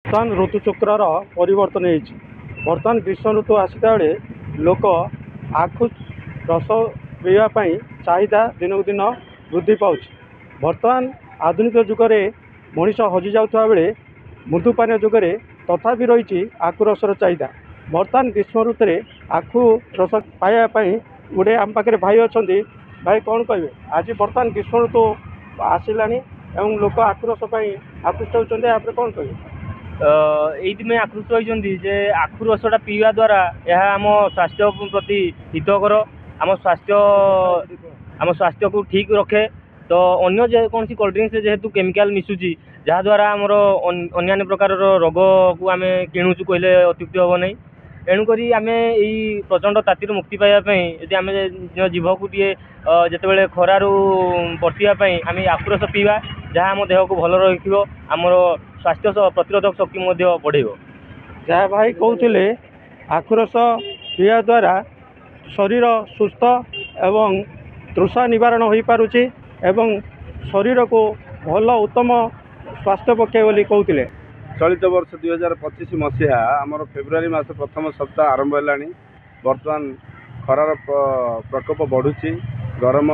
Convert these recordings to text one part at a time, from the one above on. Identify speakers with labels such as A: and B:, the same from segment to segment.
A: बर्तमान ऋतुचक्र परिवर्तन होती। बर्तमान ग्रीष्म ऋतु आसता बेले लोक आखु रस पीवाई चाहिदा दिनक दिन वृद्धि पाँच। बर्तमान आधुनिक जुगे मनीष हजि जाता बेले मृदुपान जुगे तथापि रही आखु रसर चाहिदा। बर्तमान ग्रीष्म ऋतु में आखु रस पाइबापी गोटे आम पाखे भाई अच्छा भाई कौन कहे आज बर्तमान ग्रीष्म ऋतु आसला लोक आखु रस आकृष्ट होती आप कौन कहे
B: ये आकृष्ट होती जे आखु रसटा पीवा द्वारा यह आम स्वास्थ्य प्रति हितकर आम स्वास्थ्य को ठीक रखे। तो अन्य जेकोसी कोल्ड ड्रिंक्स जेहेतु केमिकल मिसुची जहाद्वारा आमर अन्य प्रकार रोग को आम किणुचु कहले अत्युक्ति हम नहीं। एणुक आम यही प्रचंड तातीर मुक्ति पाइबापी यदि आम जीभ को टे जिते खरारू बचापी आम आखुरस पीवा जहाँ आम देह को भल रखियो आमर स्वास्थ्य प्रतिरोधक शक्ति बढ़े।
A: जहाँ भाई कहते आखुरस पीवा द्वारा शरीर सुस्थ एवं तृषा निवारण हो पारुछि एवं शरीर को भल उत्तम स्वास्थ्य पक्षे बोली कहते।
C: चलित वर्ष 2025 मसीहा आमर फेब्रुआरी मास प्रथम सप्ताह आरंभ है। बर्तमान खरार प्रकोप बढ़ुची गरम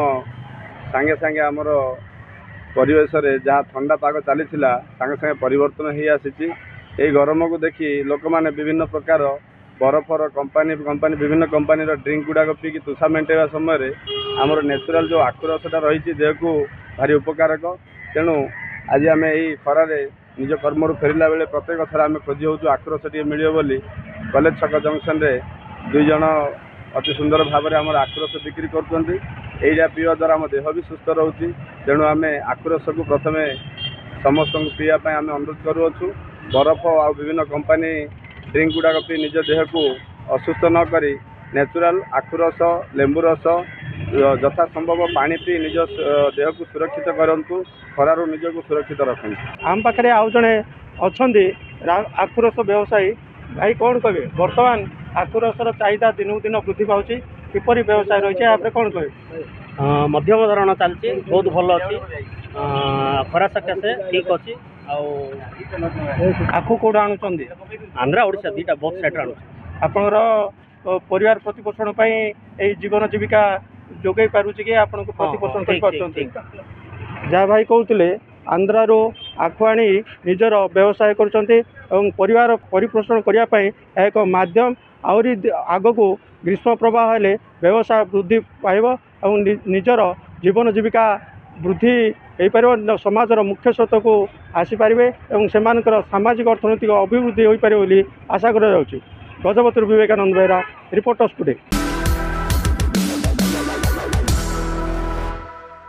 C: सांगे सांगे आमर परिवेश रे जहाँ ठंडा पाग चली सांगे सांगे परिवर्तन हो आसी। ये गरम को देखी लोक मैंने विभिन्न प्रकार बरफर कंपानी कंपानी विभिन्न कंपानी ड्रिंक गुड़ाक पीकी तुषा मेटेवा समय आमर नेचुराल जो आखु रसटा रही देह को भारी उपकारक। तेणु आज आम यही खरार निज कर्म फेरला बेले प्रत्येक थर आम खोजी हो आखु रस टे मिले बोली कॉलेज छक जंक्शन रे दुई जन अति सुंदर भाव में आम आखु रस बिक्री करा पीवा द्वारा आम देह भी सुस्थ रोचे। तेणु आम आखु रस को प्रथम समस्त पीवाई आम अनुरोध करुचु। बरफ आ विभिन्न कंपानी ड्रिंक गुड़ाक पी निज देह को असुस्थ न करी नेचुराल आखु रस लेंबू रस यथा संभव पानी पी निज देह को सुरक्षित करूँ खरारू निज को सुरक्षित रखु।
A: आम पाखे आउ जड़े अच्छा आखुरस व्यवसायी भाई कौन कहे बर्तमान आखुरसर चाहिदा दिनक दिन वृद्धि पाँच किपरि व्यवसाय रही है आप कौन कहे
B: मध्यम धरण चलती बहुत भल अच्छी खरा सकाशे ठीक अच्छी।
A: आखु कौट आणुंट
B: आंध्रा ओडिशा दीटा बहुत साइड आणु
A: आपणर परिवार प्रतिपोषण जीवन जीविका जोगे पारुछि कि आपन को प्रतिपोषण कर पारछन्ति। जहाँ भाई कहते आंध्रारू आखु आनी निजर व्यवसाय करुँचे और परिवार परिपोषण करने एक माध्यम आहरी आग को ग्रीष्म प्रवाह हेले व्यवसाय वृद्धि पाइब और निजर जीवन जीविका वृद्धि हो पार समाजर मुख्य स्रोत को आसीपारे और सेमानकर सामाजिक अर्थनैतिक अभिवृद्धि हो पारे आशा करा। Gajapati Vivekananda Behera reporters today.